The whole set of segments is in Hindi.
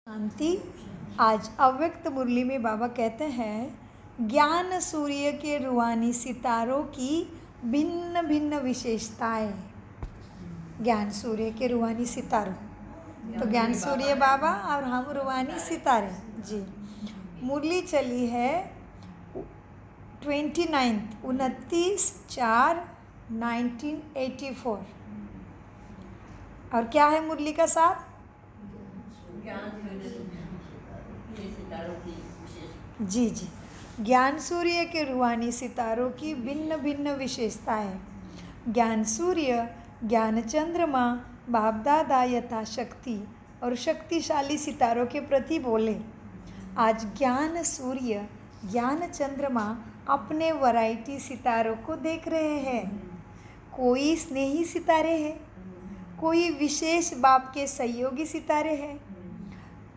शांति। आज अव्यक्त मुरली में बाबा कहते हैं ज्ञान सूर्य के रूहानी सितारों की भिन्न भिन्न विशेषताएं। ज्ञान सूर्य के रूहानी सितारों, तो ज्ञान सूर्य बाबा और हम रूहानी सितारे जी। मुरली चली है 29/4/1984। और क्या है मुरली का सार? जी जी, ज्ञान सूर्य के रूहानी सितारों की भिन्न भिन्न विशेषताएं। ज्ञान सूर्य, ज्ञान चंद्रमा, बाप दादा यथाशक्ति और शक्तिशाली सितारों के प्रति बोले। आज ज्ञान सूर्य, ज्ञान चंद्रमा अपने वैरायटी सितारों को देख रहे हैं। कोई स्नेही सितारे हैं, कोई विशेष बाप के सहयोगी सितारे हैं,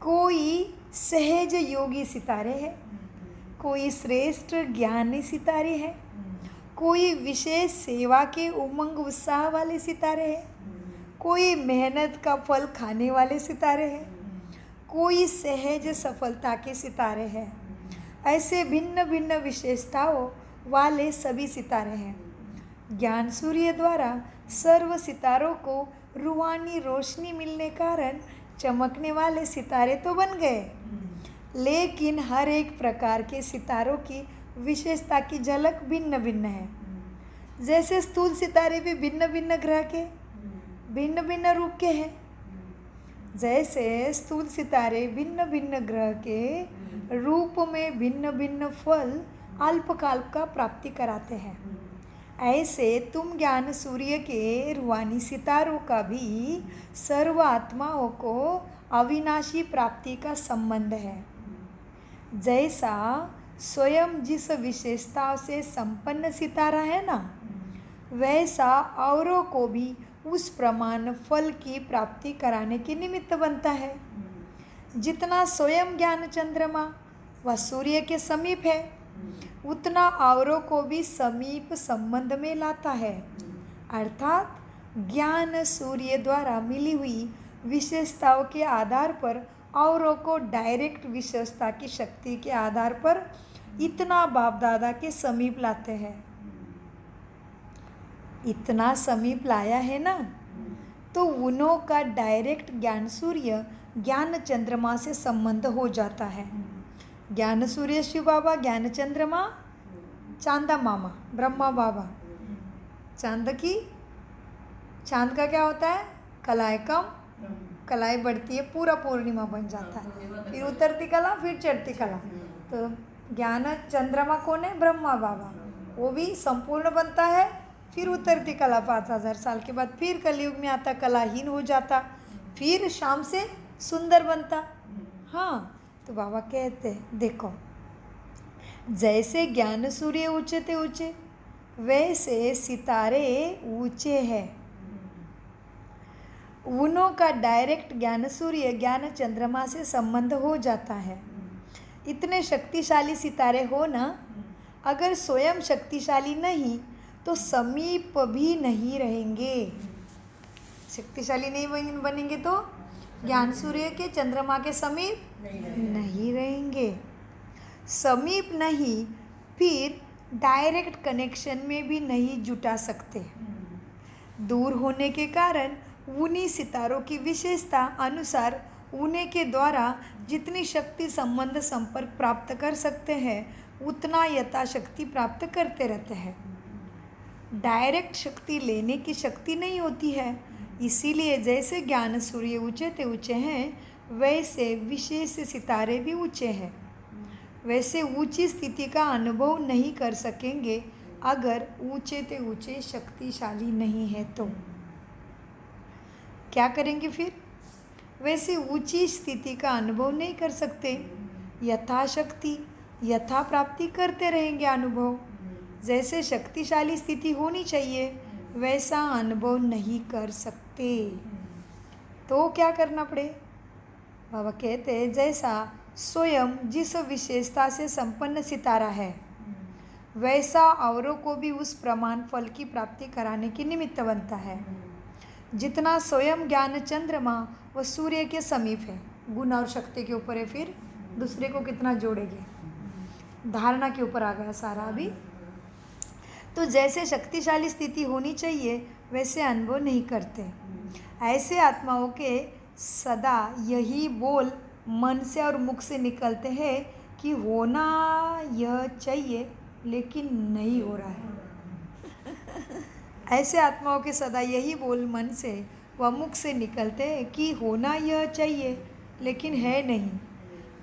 कोई सहज योगी सितारे हैं, कोई श्रेष्ठ ज्ञानी सितारे हैं, कोई विशेष सेवा के उमंग उत्साह वाले सितारे हैं, कोई मेहनत का फल खाने वाले सितारे हैं, कोई सहज सफलता के सितारे हैं। ऐसे भिन्न भिन्न विशेषताओं वाले सभी सितारे हैं। ज्ञान सूर्य द्वारा सर्व सितारों को रूहानी रोशनी मिलने कारण चमकने वाले सितारे तो बन गए, लेकिन हर एक प्रकार के सितारों की विशेषता की झलक भिन्न भिन्न है। जैसे स्थूल सितारे भी भिन्न भिन्न ग्रह के भिन्न भिन्न रूप के हैं, जैसे स्थूल सितारे भिन्न भिन्न ग्रह के रूप में भिन्न भिन्न फल अल्पकाल का प्राप्ति कराते हैं, ऐसे तुम ज्ञान सूर्य के रूहानी सितारों का भी सर्व आत्माओं को अविनाशी प्राप्ति का संबंध है। जैसा स्वयं जिस विशेषताओं से संपन्न सितारा है ना, वैसा औरों को भी उस प्रमाण फल की प्राप्ति कराने के निमित्त बनता है। जितना स्वयं ज्ञान चंद्रमा व सूर्य के समीप है, उतना औरों को भी समीप संबंध में लाता है। अर्थात ज्ञान सूर्य द्वारा मिली हुई विशेषताओं के आधार पर औरों को डायरेक्ट विशेषता की शक्ति के आधार पर इतना बाप दादा के समीप लाते हैं। इतना समीप लाया है ना, तो उन्हों का डायरेक्ट ज्ञान सूर्य ज्ञान चंद्रमा से संबंध हो जाता है। ज्ञान सूर्य शिव बाबा, ज्ञान चंद्रमा चांदा मामा ब्रह्मा बाबा। चांद का क्या होता है? कलाएं कम, कलाएं बढ़ती है, पूरा पूर्णिमा बन जाता है, फिर उतरती कला, फिर चढ़ती कला। तो ज्ञान चंद्रमा कौन है? ब्रह्मा बाबा। वो भी संपूर्ण बनता है, फिर उतरती कला 5000 साल के बाद, फिर कलयुग में आता, कलाहीन हो जाता, फिर शाम से सुंदर बनता। हाँ, तो बाबा कहते हैं देखो, जैसे ज्ञान सूर्य ऊंचे थे ऊंचे, वैसे सितारे ऊंचे हैं। उन्हों का डायरेक्ट ज्ञान सूर्य ज्ञान चंद्रमा से संबंध हो जाता है। इतने शक्तिशाली सितारे हो ना, अगर स्वयं शक्तिशाली नहीं तो समीप भी नहीं रहेंगे। शक्तिशाली नहीं बनेंगे तो ज्ञान सूर्य के चंद्रमा के समीप नहीं रहेंगे। समीप नहीं, फिर डायरेक्ट कनेक्शन में भी नहीं जुटा सकते। दूर होने के कारण उन्हीं सितारों की विशेषता अनुसार उन्हीं के द्वारा जितनी शक्ति संबंध संपर्क प्राप्त कर सकते हैं, उतना यथाशक्ति प्राप्त करते रहते हैं। डायरेक्ट शक्ति लेने की शक्ति नहीं होती है, इसीलिए जैसे ज्ञान सूर्य ऊंचे ते ऊंचे हैं, वैसे विशेष सितारे भी ऊंचे हैं। वैसे ऊंची स्थिति का अनुभव नहीं कर सकेंगे अगर ऊंचे ते ऊंचे शक्तिशाली नहीं है तो। क्या करेंगे फिर? वैसे ऊंची स्थिति का अनुभव नहीं कर सकते, यथाशक्ति यथा प्राप्ति करते रहेंगे अनुभव। जैसे शक्तिशाली स्थिति होनी चाहिए, वैसा अनुभव नहीं कर सकते, तो क्या करना पड़े? बाबा कहते हैं जैसा स्वयं जिस विशेषता से संपन्न सितारा है, वैसा औरों को भी उस प्रमाण फल की प्राप्ति कराने के निमित्त बनता है। जितना स्वयं ज्ञान चंद्रमा व सूर्य के समीप है, गुण और शक्ति के ऊपर है, फिर दूसरे को कितना जोड़ेंगे, धारणा के ऊपर आ गया सारा अभी। तो जैसे शक्तिशाली स्थिति होनी चाहिए वैसे अनुभव नहीं करते। ऐसे आत्माओं के सदा यही बोल मन से और मुख से निकलते हैं कि होना यह चाहिए लेकिन नहीं हो रहा है। ऐसे आत्माओं के सदा यही बोल मन से व मुख से निकलते हैं कि होना यह चाहिए लेकिन है नहीं,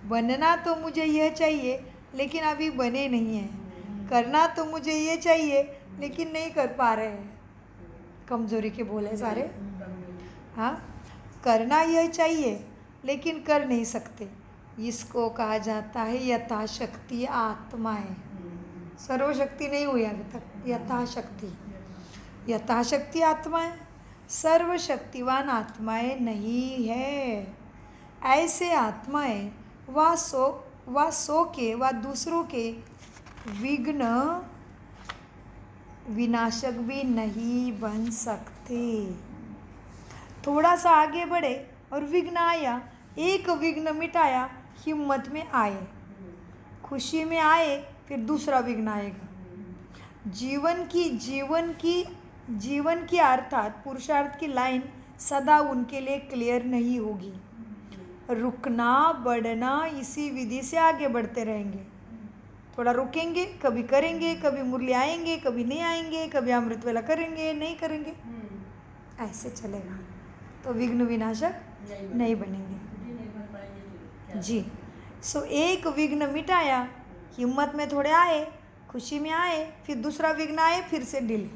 बनना तो मुझे यह चाहिए लेकिन अभी बने नहीं हैं, करना तो मुझे ये चाहिए लेकिन नहीं कर पा रहे हैं। कमजोरी के बोल है सारे। हाँ, करना यह चाहिए लेकिन कर नहीं सकते। इसको कहा जाता है यथाशक्ति आत्माएं। सर्वशक्ति नहीं हुई अभी तक, यथाशक्ति। यथाशक्ति आत्माएं सर्वशक्तिवान आत्माएं नहीं है। ऐसे आत्माएं व सो के व दूसरों के विघ्न विनाशक भी नहीं बन सकते। थोड़ा सा आगे बढ़े और विघ्न आया, एक विघ्न मिटाया, हिम्मत में आए, खुशी में आए, फिर दूसरा विघ्न आएगा। जीवन की अर्थात पुरुषार्थ की लाइन सदा उनके लिए क्लियर नहीं होगी। रुकना बढ़ना इसी विधि से आगे बढ़ते रहेंगे। थोड़ा रुकेंगे, कभी करेंगे, कभी मुरली आएंगे, कभी नहीं आएंगे, कभी अमृत वेला करेंगे, नहीं करेंगे, ऐसे चलेगा तो विघ्न विनाशक नहीं बनेंगे जी। सो एक विघ्न मिटाया, हिम्मत में थोड़े आए, खुशी में आए, फिर दूसरा विघ्न आए, फिर से डिले।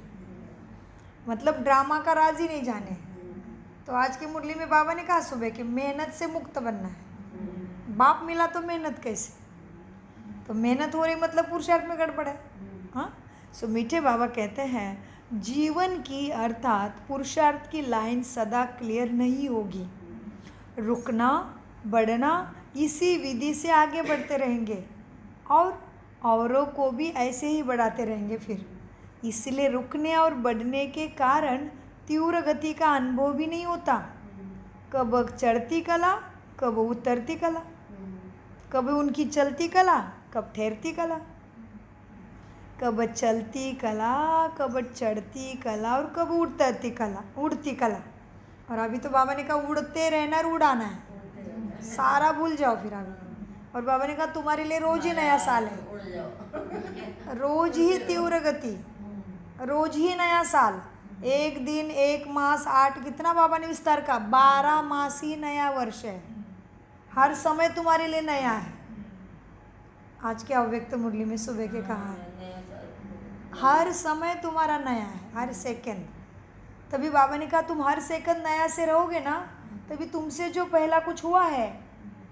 मतलब ड्रामा का राज ही नहीं जाने। तो आज की मुरली में बाबा ने कहा सुबह कि मेहनत से मुक्त बनना है। बाप मिला तो मेहनत कैसे? तो मेहनत हो रही मतलब पुरुषार्थ में गड़बड़ है। हाँ, सो मीठे बाबा कहते हैं जीवन की अर्थात पुरुषार्थ की लाइन सदा क्लियर नहीं होगी। रुकना बढ़ना इसी विधि से आगे बढ़ते रहेंगे और औरों को भी ऐसे ही बढ़ाते रहेंगे। फिर इसलिए रुकने और बढ़ने के कारण तीव्र गति का अनुभव भी नहीं होता। कब चढ़ती कला, कब उतरती कला, कब उनकी चलती कला, कब ठहरती कला, कब चलती कला, कब चढ़ती कला और कब उड़ती कला। और अभी तो बाबा ने कहा उड़ते रहना और उड़ाना है, सारा भूल जाओ फिर अभी। और बाबा ने कहा तुम्हारे लिए रोज ही नया साल है, रोज ही तीव्र गति, रोज ही नया साल। एक दिन, एक मास, 8 कितना बाबा ने विस्तार का 12 मास ही नया वर्ष है। हर समय तुम्हारे लिए नया है। आज के अव्यक्त मुरली में सुबह के कहा है हर समय तुम्हारा नया है, हर सेकंड। तभी बाबा ने कहा तुम हर सेकंड नया से रहोगे ना, तभी तुमसे जो पहला कुछ हुआ है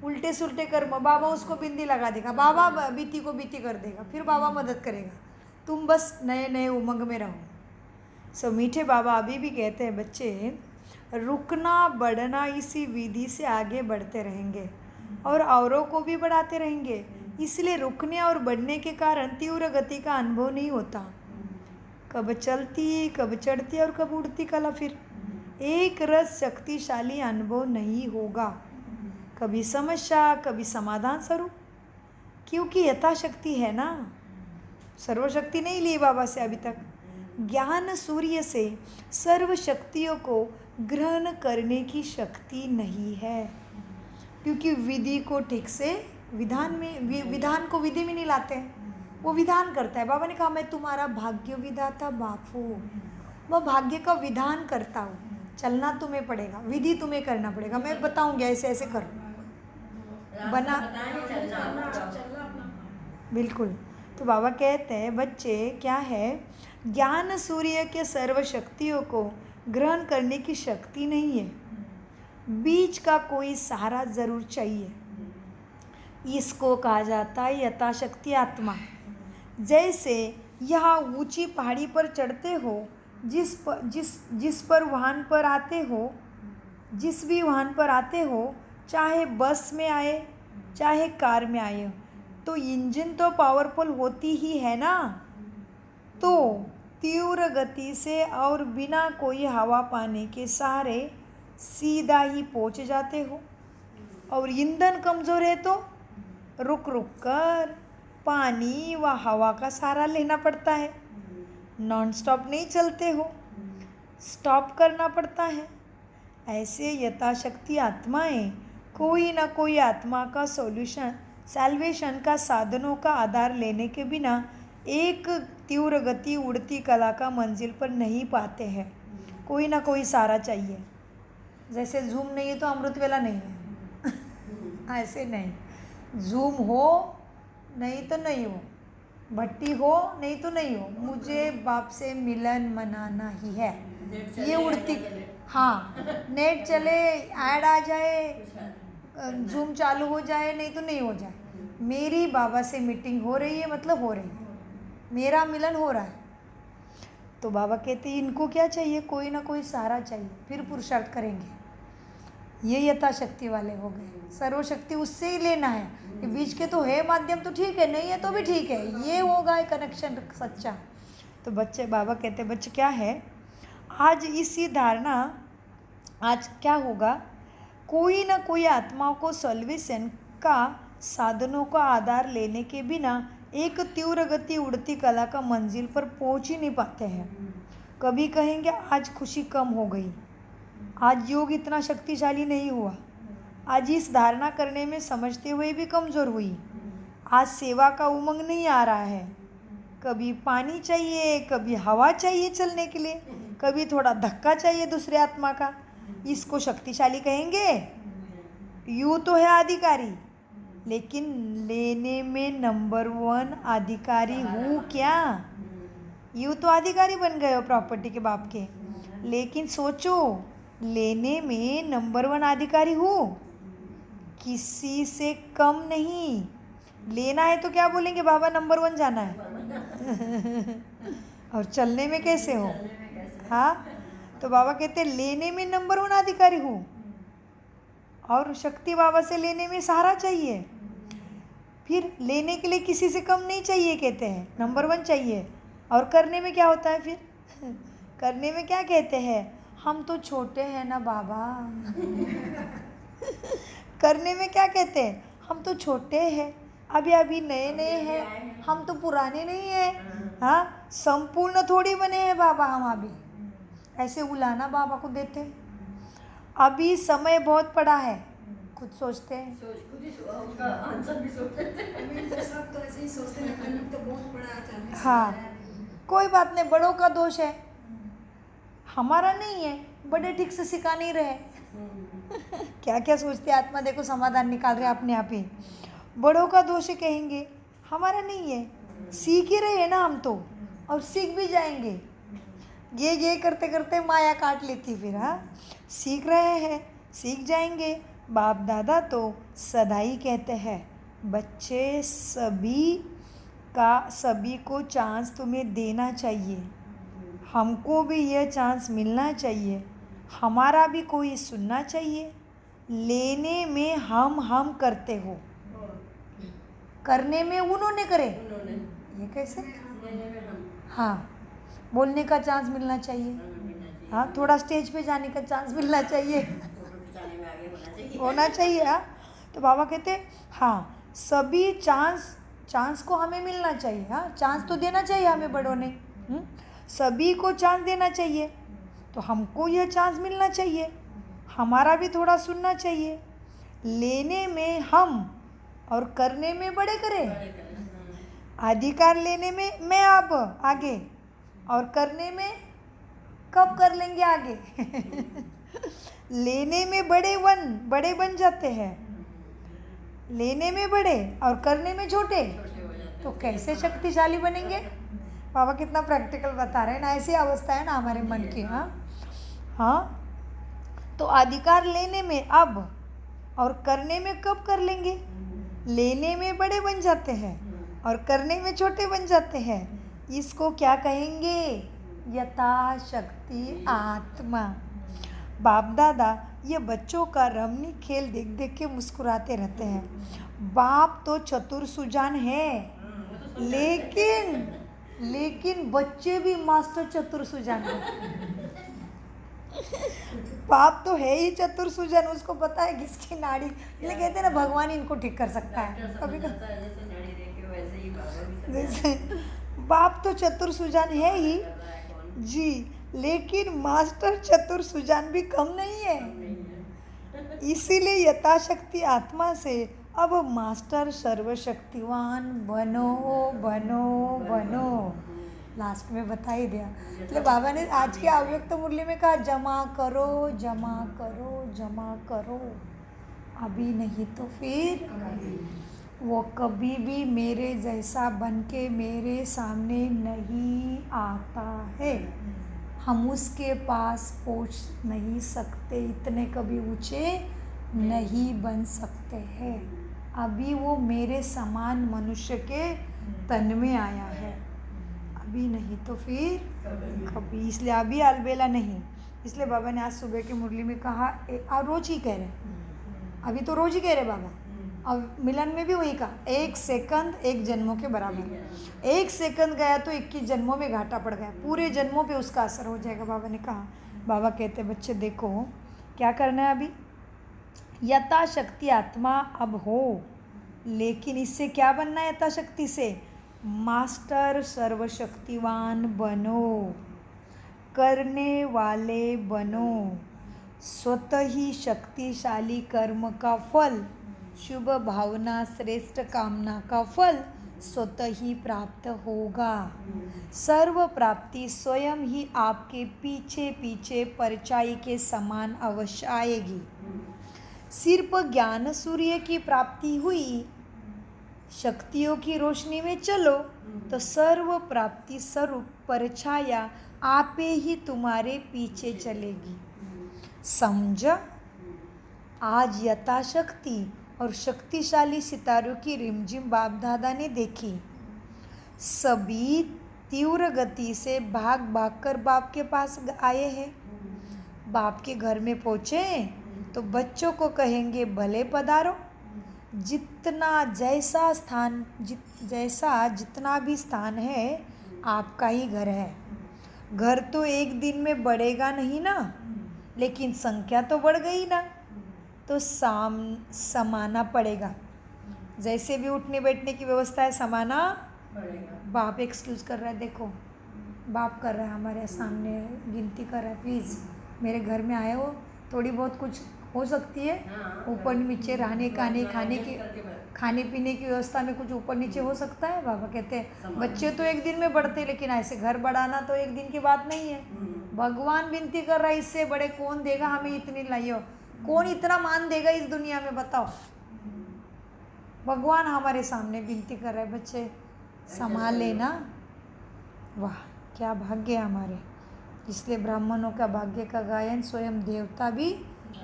उल्टे सुल्टे कर्म, बाबा उसको बिंदी लगा देगा, बाबा बीती को बीती कर देगा, फिर बाबा मदद करेगा। तुम बस नए नए उमंग में रहो। सो मीठे बाबा अभी भी कहते हैं बच्चे रुकना बढ़ना इसी विधि से आगे बढ़ते रहेंगे और औरों को भी बढ़ाते रहेंगे। इसलिए रुकने और बढ़ने के कारण तीव्र गति का अनुभव नहीं होता। कब चलती, कब चढ़ती और कब उड़ती कला, फिर एक रस शक्तिशाली अनुभव नहीं होगा। कभी समस्या, कभी समाधान स्वरूप, क्योंकि यथाशक्ति है ना, सर्वशक्ति नहीं ली बाबा से अभी तक। ज्ञान सूर्य से सर्व शक्तियों को ग्रहण करने की शक्ति नहीं है, क्योंकि विधि को ठीक से विधान को विधि में नहीं लाते हैं, वो विधान करता है। बाबा ने कहा मैं तुम्हारा भाग्य विधाता बाप हूँ, मैं भाग्य का विधान करता हूँ, चलना तुम्हें पड़ेगा, विधि तुम्हें करना पड़ेगा, मैं बताऊँगी ऐसे ऐसे करो बना बिल्कुल। तो बाबा कहते हैं बच्चे क्या है, ज्ञान सूर्य के सर्व शक्तियों को ग्रहण करने की शक्ति नहीं है, बीच का कोई सहारा जरूर चाहिए। इसको कहा जाता है यथाशक्ति आत्मा। जैसे यहाँ ऊंची पहाड़ी पर चढ़ते हो, जिस पर वाहन पर आते हो, जिस भी वाहन पर आते हो, चाहे बस में आए चाहे कार में आए, तो इंजन तो पावरफुल होती ही है ना। तो तीव्र गति से और बिना कोई हवा पाने के सहारे सीधा ही पहुंच जाते हो। और ईंधन कमज़ोर है तो रुक रुक कर पानी व हवा का सहारा लेना पड़ता है। नॉन स्टॉप नहीं चलते हो, स्टॉप करना पड़ता है। ऐसे यथाशक्ति आत्माएं कोई ना कोई आत्मा का सॉल्यूशन सैल्वेशन का साधनों का आधार लेने के बिना एक तीव्र गति उड़ती कला का मंजिल पर नहीं पाते हैं। कोई ना कोई सहारा चाहिए। जैसे जूम नहीं है तो अमृत वेला नहीं है ऐसे नहीं, जूम हो नहीं तो नहीं हो, भट्टी हो नहीं तो नहीं हो, मुझे बाप से मिलन मनाना ही है। ये उड़ती, हाँ, नेट चले, ऐड आ जाए, जूम चालू हो जाए नहीं तो नहीं हो जाए, मेरी बाबा से मीटिंग हो रही है मतलब हो रही है, मेरा मिलन हो रहा है। तो बाबा कहते हैं इनको क्या चाहिए, कोई ना कोई सहारा चाहिए, फिर पुरुषार्थ करेंगे। ये यथाशक्ति वाले हो गए। सर्वशक्ति उससे ही लेना है। ये बीच के तो है माध्यम तो ठीक है, नहीं है तो भी ठीक है, ये होगा कनेक्शन सच्चा। तो बच्चे, बाबा कहते हैं बच्चे क्या है, आज इसी धारणा, आज क्या होगा, कोई ना कोई आत्माओं को सॉल्वेशन का साधनों का आधार लेने के बिना एक तीव्र गति उड़ती कला का मंजिल पर पहुंच ही नहीं पाते हैं। कभी कहेंगे आज खुशी कम हो गई, आज योग इतना शक्तिशाली नहीं हुआ, आज इस धारणा करने में समझते हुए भी कमज़ोर हुई, आज सेवा का उमंग नहीं आ रहा है। कभी पानी चाहिए, कभी हवा चाहिए चलने के लिए, कभी थोड़ा धक्का चाहिए दूसरे आत्मा का, इसको शक्तिशाली कहेंगे? यूँ तो है अधिकारी, लेकिन लेने में नंबर 1 अधिकारी हूँ क्या? यूँ तो अधिकारी बन गए हो प्रॉपर्टी के बाप के, लेकिन सोचो लेने में नंबर 1 अधिकारी हूँ, किसी से कम नहीं। लेना है तो क्या बोलेंगे, बाबा नंबर 1 जाना है और चलने में कैसे हो? हाँ, तो बाबा कहते हैं लेने में नंबर 1 अधिकारी हूँ, और शक्ति बाबा से लेने में सहारा चाहिए। फिर लेने के लिए किसी से कम नहीं चाहिए, कहते हैं नंबर 1 चाहिए। और करने में क्या होता है फिर करने में क्या कहते हैं, हम तो छोटे हैं ना बाबा करने में क्या कहते हैं, हम तो छोटे हैं, अभी अभी नए नए हैं, हम तो पुराने नहीं हैं। हाँ, संपूर्ण थोड़ी बने हैं बाबा हम अभी, ऐसे उलाना बाबा को देते हैं। अभी समय बहुत पड़ा है, खुद सोचते हैं। हाँ, कोई बात नहीं, बड़ों का दोष है, हमारा नहीं है, बड़े ठीक से सिखा नहीं रहे क्या क्या सोचते आत्मा, देखो समाधान निकाल रहे अपने आप ही। बड़ों का दोष है कहेंगे, हमारा नहीं है, सीख ही रहे हैं ना हम तो, और सीख भी जाएंगे। ये करते करते माया काट लेती फिर। हाँ, सीख रहे हैं, सीख जाएंगे। बाप दादा तो सदा ही कहते हैं बच्चे, सभी को चांस तुम्हें देना चाहिए, हमको भी यह चांस मिलना चाहिए, हमारा भी कोई सुनना चाहिए। लेने में हम करते हो, करने में उन्होंने करे, ये कैसे? हाँ, बोलने का चांस मिलना चाहिए, हाँ, थोड़ा स्टेज पे जाने का चांस मिलना चाहिए होना चाहिए। हाँ, तो बाबा कहते हाँ, सभी चांस को हमें मिलना चाहिए। हाँ, चांस तो देना चाहिए हमें बड़ों ने, सभी को चांस देना चाहिए, तो हमको यह चांस मिलना चाहिए, हमारा भी थोड़ा सुनना चाहिए। लेने में हम और करने में बड़े करें, अधिकार लेने में मैं अब आगे, और करने में कब कर लेंगे आगे लेने में बड़े बन जाते हैं, लेने में बड़े और करने में छोटे, तो कैसे शक्तिशाली बनेंगे? बाबा कितना प्रैक्टिकल बता रहे हैं ना, ऐसी अवस्था है ना हमारे मन की। हाँ, तो अधिकार लेने में अब और करने में कब कर लेंगे? लेने में बड़े बन जाते हैं और करने में छोटे बन जाते हैं। इसको क्या कहेंगे? यथाशक्ति आत्मा। बाप दादा ये बच्चों का रमणी खेल देख देख के मुस्कुराते रहते हैं। बाप तो चतुर सुजान है, लेकिन बच्चे भी मास्टर चतुर सुजान है बाप तो है ही चतुर सुजन, उसको पता है किसकी नाड़ी, इसलिए कहते हैं ना भगवान ही इनको ठीक कर सकता है कभी जैसे बाप तो चतुर सुजान है ही जी, लेकिन मास्टर चतुर सुजान भी कम नहीं है। इसीलिए यथाशक्ति आत्मा से अब मास्टर सर्वशक्तिवान बनो बनो बनो, लास्ट में बता ही दिया। इसलिए बाबा ने आज के अव्यक्त मुरली में कहा जमा करो जमा करो जमा करो, अभी नहीं तो फिर वो कभी भी मेरे जैसा बन के मेरे सामने नहीं आता है। हम उसके पास पहुंच नहीं सकते, इतने कभी ऊंचे नहीं बन सकते हैं। अभी वो मेरे समान मनुष्य के तन में आया है, अभी नहीं तो फिर कभी। इसलिए अभी अलबेला नहीं। इसलिए बाबा ने आज सुबह की मुरली में कहा, और रोज ही कह रहे, अभी तो रोज ही कह रहे बाबा, अब मिलन में भी वही कहा, 1 सेकंड 1 जन्मों के बराबर। 1 सेकंड गया तो 21 जन्मों में घाटा पड़ गया, पूरे जन्मों पे उसका असर हो जाएगा। बाबा ने कहा, बाबा कहते बच्चे देखो क्या करना है अभी, यथाशक्ति आत्मा अब हो, लेकिन इससे क्या बनना है यथाशक्ति से, मास्टर सर्वशक्तिवान बनो, करने वाले बनो, स्वतः ही शक्तिशाली कर्म का फल, शुभ भावना श्रेष्ठ कामना का फल स्वतः ही प्राप्त होगा। सर्व प्राप्ति स्वयं ही आपके पीछे पीछे परछाई के समान अवश्य आएगी। सिर्फ ज्ञान सूर्य की प्राप्ति हुई, शक्तियों की रोशनी में चलो तो सर्व प्राप्ति स्वरूप परछाया आपे ही तुम्हारे पीछे चलेगी। समझ, आज यथाशक्ति और शक्तिशाली सितारों की रिमझिम बाप दादा ने देखी। सभी तीव्र गति से भाग भाग कर बाप के पास आए हैं। बाप के घर में पहुँचे तो बच्चों को कहेंगे भले पधारो। जितना जैसा स्थान जितना भी स्थान है आपका ही घर है। घर तो एक दिन में बढ़ेगा नहीं ना, लेकिन संख्या तो बढ़ गई ना, तो समाना पड़ेगा। जैसे भी उठने बैठने की व्यवस्था है समाना पड़ेगा। बाप एक्सक्यूज कर रहा है, देखो बाप कर रहा है हमारे सामने, गिनती कर रहा है, प्लीज़ मेरे घर में आए हो, थोड़ी बहुत कुछ हो सकती है, ऊपर नीचे रहने खाने पीने की व्यवस्था में कुछ ऊपर नीचे हो सकता है। बाबा कहते हैं बच्चे तो एक दिन में बढ़ते, लेकिन ऐसे घर बढ़ाना तो एक दिन की बात नहीं है। भगवान विनती कर रहा है, इससे बड़े कौन देगा हमें इतनी लाइयो, कौन इतना मान देगा इस दुनिया में, बताओ। भगवान हमारे सामने विनती कर रहे, बच्चे संभाल लेना। वाह क्या भाग्य हमारे। इसलिए ब्राह्मणों का भाग्य का गायन स्वयं देवता भी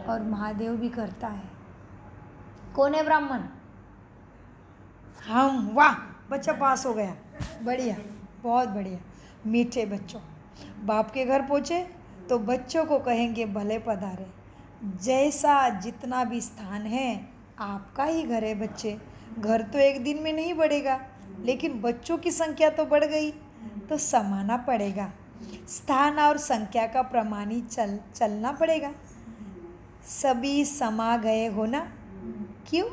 और महादेव भी करता है। कौन है ब्राह्मण? हम। वाह बच्चा पास हो गया, बढ़िया, बहुत बढ़िया। मीठे बच्चों, बाप के घर पहुँचे तो बच्चों को कहेंगे भले पधारे। जैसा जितना भी स्थान है आपका ही घर है बच्चे। घर तो एक दिन में नहीं बढ़ेगा, लेकिन बच्चों की संख्या तो बढ़ गई, तो समाना पड़ेगा। स्थान और संख्या का प्रमाण ही चलना पड़ेगा। सभी समा गए हो ना, क्यों?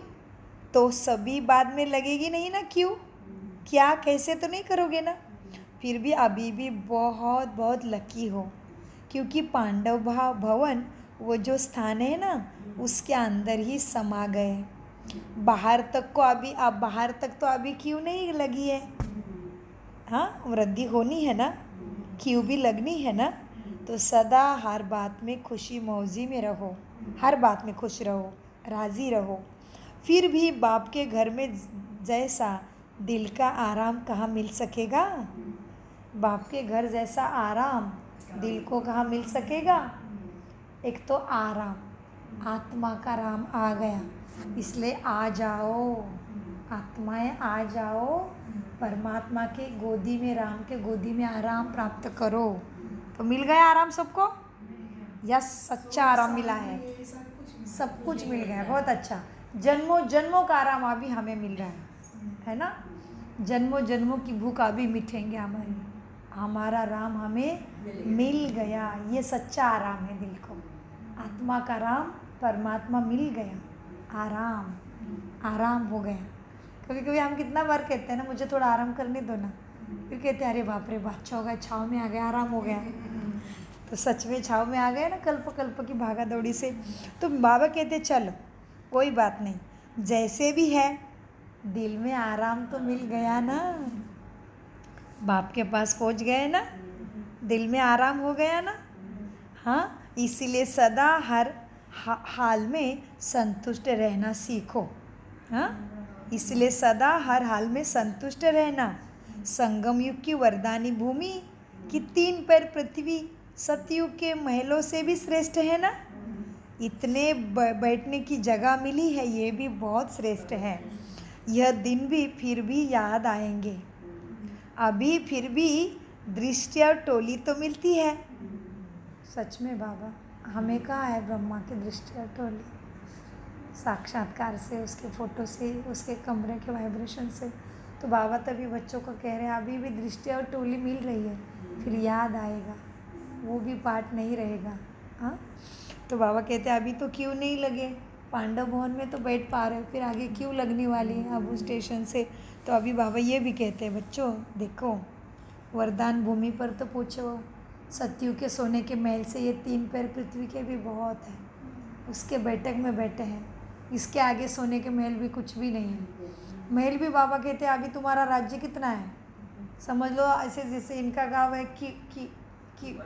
तो सभी बाद में लगेगी नहीं ना, क्यों? क्या कैसे तो नहीं करोगे ना। फिर भी अभी भी बहुत बहुत लकी हो, क्योंकि पांडव भवन वो जो स्थान है ना, उसके अंदर ही समा गए। बाहर तक तो अभी क्यों नहीं लगी है? हाँ, वृद्धि होनी है ना, क्यों भी लगनी है ना। तो सदा हर बात में खुशी मौजी में रहो, हर बात में खुश रहो, राज़ी रहो। फिर भी बाप के घर में जैसा दिल का आराम कहाँ मिल सकेगा? बाप के घर जैसा आराम दिल को कहाँ मिल सकेगा? एक तो आराम, आत्मा का राम आ गया, इसलिए आ जाओ आत्माएं, आ जाओ परमात्मा के गोदी में, राम के गोदी में आराम प्राप्त करो। तो मिल गया आराम सबको? यस, सच्चा आराम मिला है, सब कुछ मिल गया, बहुत अच्छा। जन्मों जन्मों का आराम अभी हमें मिल रहा है ना। जन्मों जन्मों की भूख अभी मिटेंगे हमारी। हमारा राम हमें मिल गया, ये सच्चा आराम है दिल को। आत्मा का राम, परमात्मा मिल गया, आराम, आराम हो गया। कभी कभी हम कितना बार कहते हैं ना, मुझे थोड़ा आराम करने दो ना, फिर कहते हैं अरे बाप रे अच्छा हो गया, छाँव में आ गया, आराम हो गया। तो सच में छाँव में आ गए ना, कल्प कल्प की भागा दौड़ी से। तो बाबा कहते चलो कोई बात नहीं, जैसे भी है दिल में आराम तो मिल गया ना, बाप के पास पहुंच गए ना, दिल में आराम हो गया ना। हाँ, इसीलिए सदा हर हाल में संतुष्ट रहना सीखो। हाँ, इसलिए सदा हर हाल में संतुष्ट रहना। संगम युग की वरदानी भूमि की 3 पैर पृथ्वी सतयुग के महलों से भी श्रेष्ठ है ना। इतने बैठने की जगह मिली है, ये भी बहुत श्रेष्ठ है। यह दिन भी फिर भी याद आएंगे, अभी फिर भी दृष्टि और टोली तो मिलती है। सच में बाबा, हमें कहाँ है ब्रह्मा की दृष्टि और टोली? साक्षात्कार से, उसके फ़ोटो से, उसके कमरे के वाइब्रेशन से। तो बाबा तभी बच्चों को कह रहे हैं अभी भी दृष्टि और टोली मिल रही है, फिर याद आएगा, वो भी पार्ट नहीं रहेगा। हाँ, तो बाबा कहते हैं अभी तो क्यों नहीं लगे, पांडव भवन में तो बैठ पा रहे हो, फिर आगे क्यों लगने वाली है अब उस स्टेशन से। तो अभी बाबा ये भी कहते हैं बच्चों देखो, वरदान भूमि पर तो पूछो, सतयुग के सोने के महल से ये 3 पैर पृथ्वी के भी बहुत है, उसके बैठक में बैठे हैं, इसके आगे सोने के महल भी कुछ भी नहीं है। महल भी बाबा कहते हैं अभी तुम्हारा राज्य कितना है, समझ लो ऐसे जैसे इनका गांव है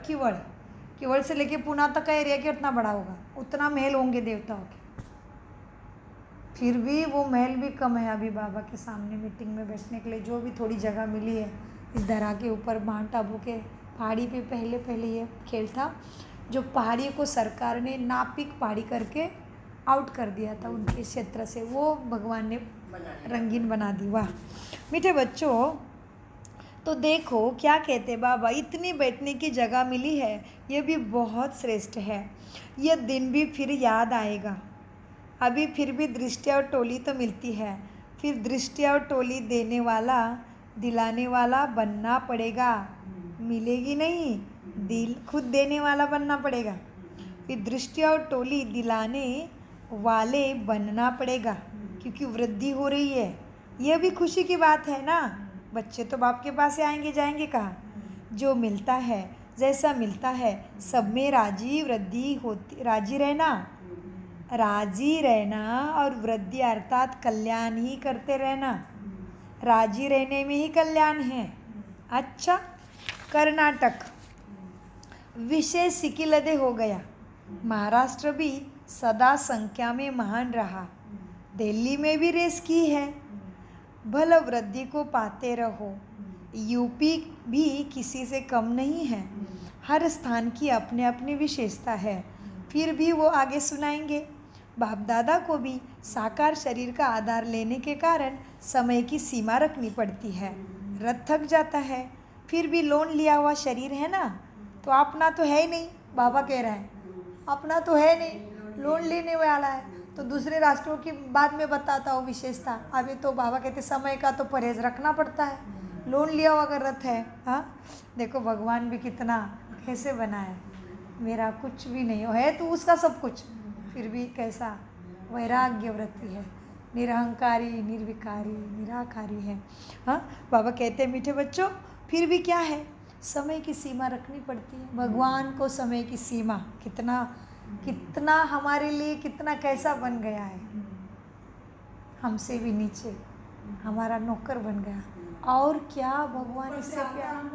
किवड़, केवड़ से लेके पुणे तक का एरिया कि उतना बड़ा होगा, उतना महल होंगे देवताओं के। फिर भी वो महल भी कम है अभी बाबा के सामने मीटिंग में बैठने के लिए। जो भी थोड़ी जगह मिली है इस दरा के ऊपर, माउंट आबू के पहाड़ी पे पहले ये खेल था, जो पहाड़ी को सरकार ने नापिक पहाड़ी करके आउट कर दिया था उनके क्षेत्र से, वो भगवान ने रंगीन बना दी। वाह मीठे बच्चों, तो देखो क्या कहते बाबा, इतनी बैठने की जगह मिली है, ये भी बहुत श्रेष्ठ है। यह दिन भी फिर याद आएगा, अभी फिर भी दृष्टि और टोली तो मिलती है, फिर दृष्टि और टोली देने वाला दिलाने वाला बनना पड़ेगा, मिलेगी नहीं, दिल खुद देने वाला बनना पड़ेगा। फिर दृष्टि और टोली दिलाने वाले बनना पड़ेगा, क्योंकि वृद्धि हो रही है। यह भी खुशी की बात है ना, बच्चे तो बाप के पास से आएंगे जाएंगे कहाँ। जो मिलता है, जैसा मिलता है, सब में राजी वृद्धि होती, राजी रहना और वृद्धि अर्थात कल्याण ही करते रहना। राजी रहने में ही कल्याण है। अच्छा, कर्नाटक विषय सिकिलदे हो गया, महाराष्ट्र भी सदा संख्या में महान रहा, दिल्ली में भी रेस की है, भल वृद्धि को पाते रहो। यूपी भी किसी से कम नहीं है, हर स्थान की अपनी अपनी विशेषता है, फिर भी वो आगे सुनाएंगे। बाप दादा को भी साकार शरीर का आधार लेने के कारण समय की सीमा रखनी पड़ती है, रथ थक जाता है, फिर भी लोन लिया हुआ शरीर है ना, तो अपना तो है ही नहीं। बाबा कह रहे हैं अपना तो है नहीं, लोन लेने वाला है, तो दूसरे राष्ट्रों की बाद में बताता हूँ विशेषता। अभी तो बाबा कहते समय का तो परहेज रखना पड़ता है, लोन लिया हुआ अगर रथ है। हाँ, देखो भगवान भी कितना कैसे बना है, मेरा कुछ भी नहीं है तो उसका सब कुछ, फिर भी कैसा वैराग्य वृत्ति है, निरहंकारी निर्विकारी निराकारी है। हाँ, बाबा कहते हैं मीठे बच्चों, फिर भी क्या है, समय की सीमा रखनी पड़ती है। भगवान को समय की सीमा कितना हमारे लिए कितना कैसा बन गया है, हमसे भी नीचे हमारा नौकर बन गया। और क्या भगवान इससे प्यार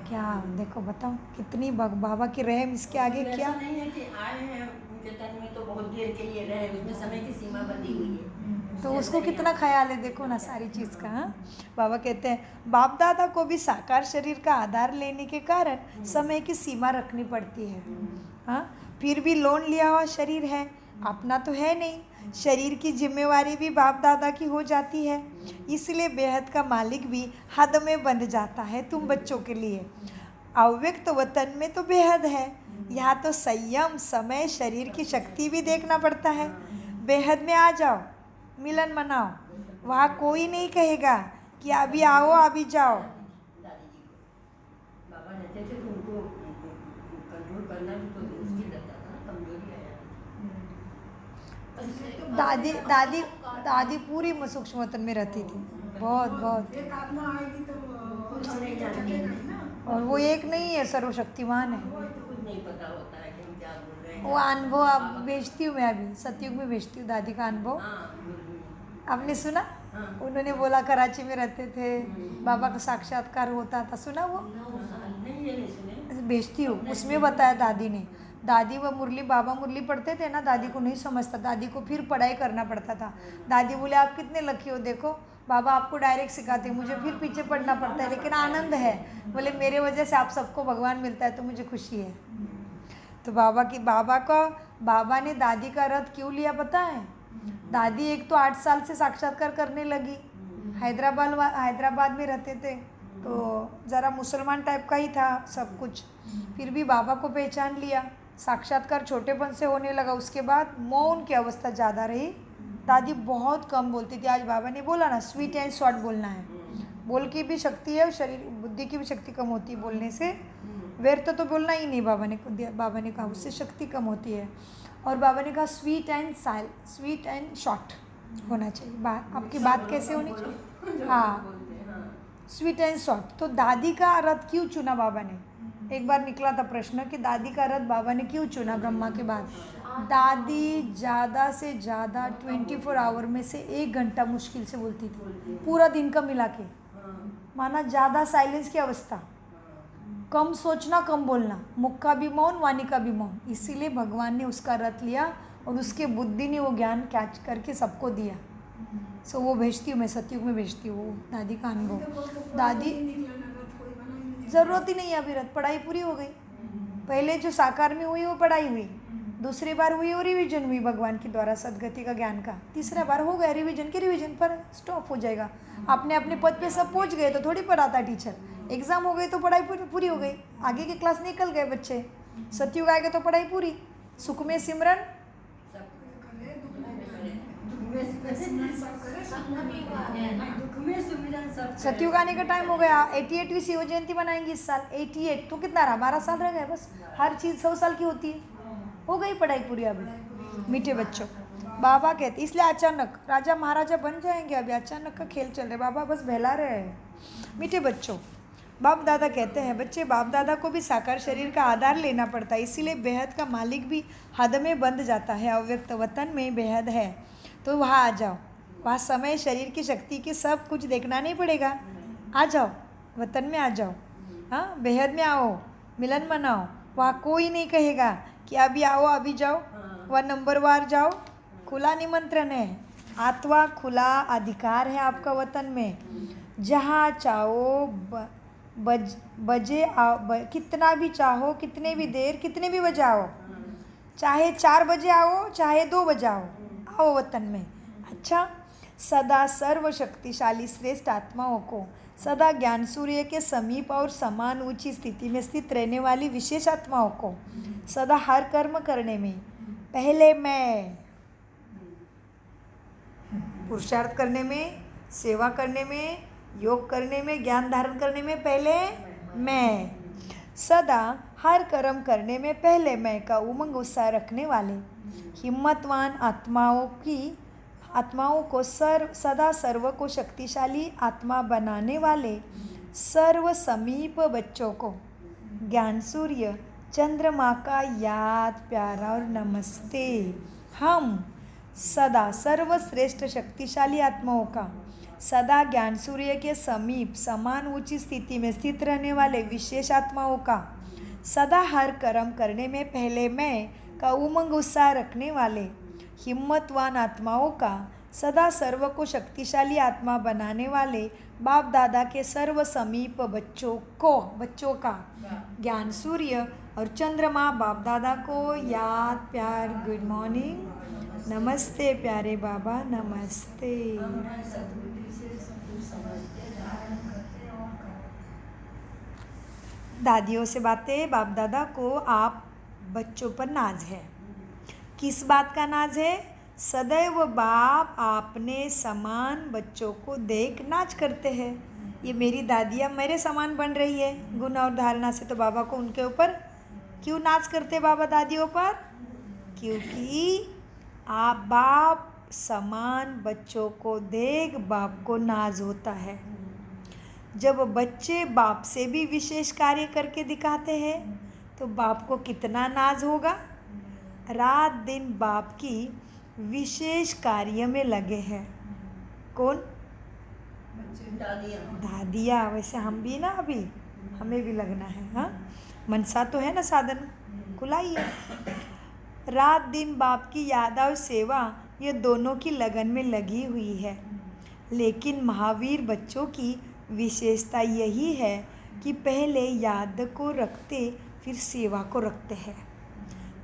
क्या, देखो बताओ कितनी बाबा की रहम, इसके आगे क्या नहीं है कि आए हैं उनके तन में तो बहुत देर के लिए रहे, उसमें समय की सीमा बंधी हुई है, तो उसको कितना ख्याल है, देखो ना सारी चीज़ का। हाँ, बाबा कहते हैं बाप दादा को भी साकार शरीर का आधार लेने के कारण समय की सीमा रखनी पड़ती है। हाँ, फिर भी लोन लिया हुआ शरीर है, अपना तो है नहीं, शरीर की जिम्मेवारी भी बाप दादा की हो जाती है, इसलिए बेहद का मालिक भी हद में बंध जाता है तुम बच्चों के लिए। अव्यक्त वतन में तो बेहद है, यहाँ तो संयम समय शरीर की शक्ति भी देखना पड़ता है। बेहद में आ जाओ, मिलन मनाओ, वहाँ कोई नहीं कहेगा कि अभी आओ अभी जाओ। दादी जी को बाबा रहते थे तो उनको कंट्रोल करना भी तो मुश्किल रहता दादी दादी दादी पूरी सूक्ष्म वतन में रहती थी, बहुत बहुत। एक आत्मा आएगी तो कुछ नहीं जानती। और वो एक नहीं है, सर्वशक्तिमान है। कुछ नहीं पता होता है कि हम क्या बोल रहे हैं। वो अनुभव आप बेचती हूँ, मैं अभी सतयुग में बेचती हूँ दादी का अनुभव। आपने सुना? हाँ। उन्होंने बोला कराची में रहते थे, बाबा का साक्षात्कार होता था, सुना वो? नहीं, ये नहीं सुने। बेचती हूँ, उसमें बताया दादी ने। दादी वो मुरली, बाबा मुरली पढ़ते थे ना, दादी को नहीं समझता, दादी को फिर पढ़ाई करना पड़ता था। दादी बोले आप कितने लकी हो, देखो बाबा आपको डायरेक्ट सिखाते, मुझे फिर पीछे पढ़ना पड़ता है, लेकिन आनंद है। बोले मेरे वजह से आप सबको भगवान मिलता है तो मुझे खुशी है। तो बाबा ने दादी का रथ क्यों लिया पता है? दादी एक तो 8 साल से साक्षात्कार करने लगी, हैदराबाद में रहते थे, तो ज़रा मुसलमान टाइप का ही था सब कुछ। फिर भी बाबा को पहचान लिया, साक्षात्कार छोटेपन से होने लगा। उसके बाद मौन की अवस्था ज़्यादा रही, दादी बहुत कम बोलती थी। आज बाबा ने बोला ना, स्वीट एंड शॉर्ट बोलना है, बोल की भी शक्ति है और शरीर बुद्धि की भी शक्ति कम होती है बोलने से। व्यर्थ तो बोलना ही नहीं, बाबा ने कहा उससे शक्ति कम होती है। और बाबा ने कहा स्वीट एंड शॉर्ट होना चाहिए बात, आपकी बात कैसे होनी चाहिए? हाँ, स्वीट एंड शॉर्ट। तो दादी का रथ क्यों चुना बाबा ने? एक बार निकला था प्रश्न कि दादी का रथ बाबा ने क्यों चुना ब्रह्मा के बाद? दादी ज़्यादा से ज़्यादा 24 आवर में से 1 घंटा मुश्किल से बोलती थी, पूरा दिन का मिला के। माना ज़्यादा साइलेंस की अवस्था, कम सोचना कम बोलना, मुख का भी मौन, वाणी का भी मौन। इसीलिए भगवान ने उसका रथ लिया और उसके बुद्धि ने वो ज्ञान कैच करके सबको दिया। सो वो भेजती हूँ मैं, सतयुग में भेजती हूँ वो दादी का अनुभव। दादी ज़रूरत ही नहीं है अभी, रथ पढ़ाई पूरी हो गई। पहले जो साकार में हुई वो पढ़ाई हुई, दूसरी बार हुई वो रिवीजन हुई भगवान के द्वारा सदगति का ज्ञान का। तीसरा बार हो गया रिवीजन के, रिवीजन पर स्टॉप हो जाएगा। अपने अपने पद पे सब पहुंच गए तो थोड़ी पढ़ाता टीचर। एग्जाम हो गई तो पढ़ाई पूरी हो गई, आगे की क्लास निकल गए बच्चे। सतयुग आएगा तो पढ़ाई पूरी। सुख में सिमरन, सतयुग आने का टाइम हो गया। 88वीं शिव जयंती मनाएंगे इस साल। 88 तो कितना रहा, 12 साल रह गए बस। हर चीज़ 100 साल की होती है। हो गई पढ़ाई पूरी अभी। मीठे बच्चों, बाबा कहते इसलिए अचानक राजा महाराजा बन जाएंगे, अभी अचानक का खेल चल रहे, बाबा बस बहला रहे हैं। मीठे बच्चों, बाप दादा कहते हैं बच्चे, बाप दादा को भी साकार शरीर का आधार लेना पड़ता है, इसीलिए बेहद का मालिक भी हद में बंध जाता है। अव्यक्त वतन में बेहद है तो वहाँ आ जाओ, वहाँ समय शरीर की शक्ति की सब कुछ देखना नहीं पड़ेगा। आ जाओ, वतन में आ जाओ, हाँ बेहद में आओ, मिलन मनाओ। वहाँ कोई नहीं कहेगा कि अभी आओ अभी जाओ, वह नंबरवार जाओ, खुला निमंत्रण है, आत्मा खुला अधिकार है आपका वतन में। जहाँ चाहो बजे आओ, कितना भी चाहो, कितने भी देर, कितने भी बजे आओ, चाहे 4 बजे आओ, चाहे 2 बजे आओ वतन में। अच्छा, सदा सर्वशक्तिशाली श्रेष्ठ आत्माओं को, सदा ज्ञान सूर्य के समीप और समान ऊंची स्थिति में स्थित रहने वाली विशेष आत्माओं को, सदा हर कर्म करने में पहले मैं, पुरुषार्थ करने में, सेवा करने में, योग करने में, ज्ञान धारण करने में पहले मैं, सदा हर कर्म करने में पहले मैं का उमंग उत्साह रखने वाले हिम्मतवान आत्माओं को सदा सर्व को शक्तिशाली आत्मा बनाने वाले सर्व समीप बच्चों को ज्ञान सूर्य चंद्रमा का याद प्यारा और नमस्ते। हम सदा सर्वश्रेष्ठ शक्तिशाली आत्माओं का, सदा ज्ञान सूर्य के समीप समान ऊंची स्थिति में स्थित रहने वाले विशेष आत्माओं का, सदा हर कर्म करने में पहले मैं का उमंग उत्साह रखने वाले हिम्मतवान आत्माओं का, सदा सर्व को शक्तिशाली आत्मा बनाने वाले बाप दादा के सर्व समीप बच्चों का ज्ञान सूर्य और चंद्रमा बाप दादा को याद प्यार गुड मॉर्निंग नमस्ते प्यारे बाबा नमस्ते। दादियों से बातें, बाप दादा को आप बच्चों पर नाज है। किस बात का नाज है? सदैव बाप आपने समान बच्चों को देख नाच करते हैं। ये मेरी दादियाँ मेरे समान बन रही है गुण और धारणा से, तो बाबा को उनके ऊपर क्यों नाच करते बाबा दादियों पर? क्योंकि आप बाप समान बच्चों को देख बाप को नाज होता है। जब बच्चे बाप से भी विशेष कार्य करके दिखाते हैं तो बाप को कितना नाज होगा। रात दिन बाप की विशेष कार्य में लगे हैं। कौन? दादियाँ। दादिया। वैसे हम भी ना, अभी हमें भी लगना है। हाँ, मनसा तो है ना, साधन खुलाइए। रात दिन बाप की याद और सेवा, ये दोनों की लगन में लगी हुई है। लेकिन महावीर बच्चों की विशेषता यही है कि पहले याद को रखते फिर सेवा को रखते हैं।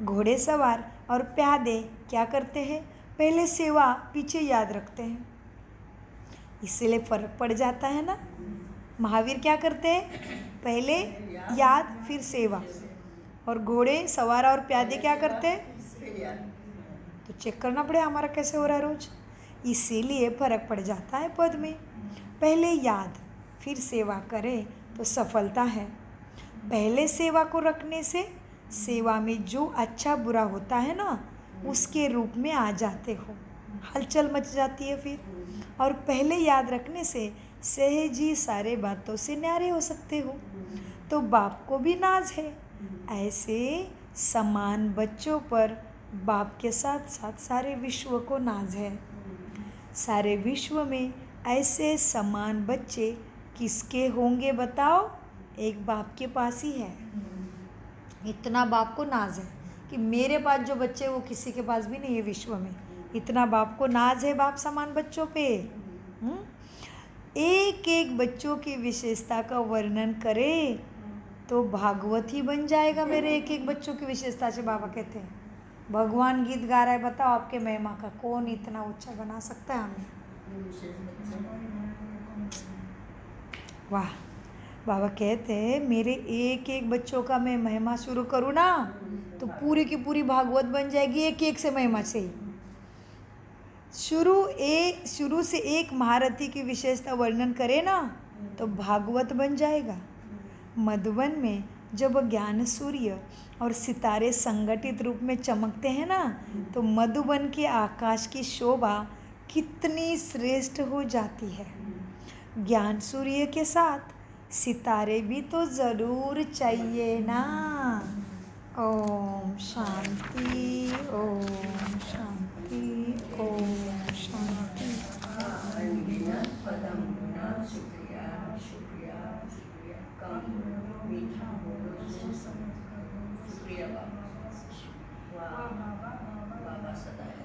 घोड़े सवार और प्यादे क्या करते हैं? पहले सेवा पीछे याद रखते हैं। इसलिए फर्क पड़ जाता है ना। महावीर क्या करते हैं? पहले याद फिर सेवा। और घोड़े सवार और प्यादे क्या करते हैं? तो चेक करना पड़े हमारा कैसे हो रहा है रोज। इसीलिए फर्क पड़ जाता है पद में। पहले याद फिर सेवा करें तो सफलता है। पहले सेवा को रखने से सेवा में जो अच्छा बुरा होता है ना, उसके रूप में आ जाते हो, हलचल मच जाती है फिर। और पहले याद रखने से सहज ही सारे बातों से न्यारे हो सकते हो। तो बाप को भी नाज है। ऐसे समान बच्चों पर बाप के साथ साथ सारे विश्व को नाज है। सारे विश्व में ऐसे समान बच्चे किसके होंगे बताओ? एक बाप के पास ही है। इतना बाप को नाज है कि मेरे पास जो बच्चे वो किसी के पास भी नहीं है विश्व में। इतना बाप को नाज है बाप समान बच्चों पे। एक एक बच्चों की विशेषता का वर्णन करे तो भागवत ही बन जाएगा। मेरे एक एक बच्चों की विशेषता से बाबा कहते हैं भगवान गीत गा रहा है, बताओ आपके महिमा का कौन इतना ऊंचा बना सकता है हमें। वाह। बाबा कहते हैं मेरे एक एक बच्चों का मैं महिमा शुरू करूँ ना तो पूरी की पूरी भागवत बन जाएगी एक एक से महिमा से ही। शुरू से एक महारथी की विशेषता वर्णन करे ना तो भागवत बन जाएगा। मधुबन में जब ज्ञान सूर्य और सितारे संगठित रूप में चमकते हैं ना तो मधुबन के आकाश की शोभा कितनी श्रेष्ठ हो जाती है। ज्ञान सूर्य के साथ सितारे भी तो ज़रूर चाहिए ना। ओम शांति, ओम शांति, ओम शांति। शुक्रिया शुक्रिया शुक्रिया। कम मीठा बोलो, शुक्रिया बाबा। वाह बाबा सदा है।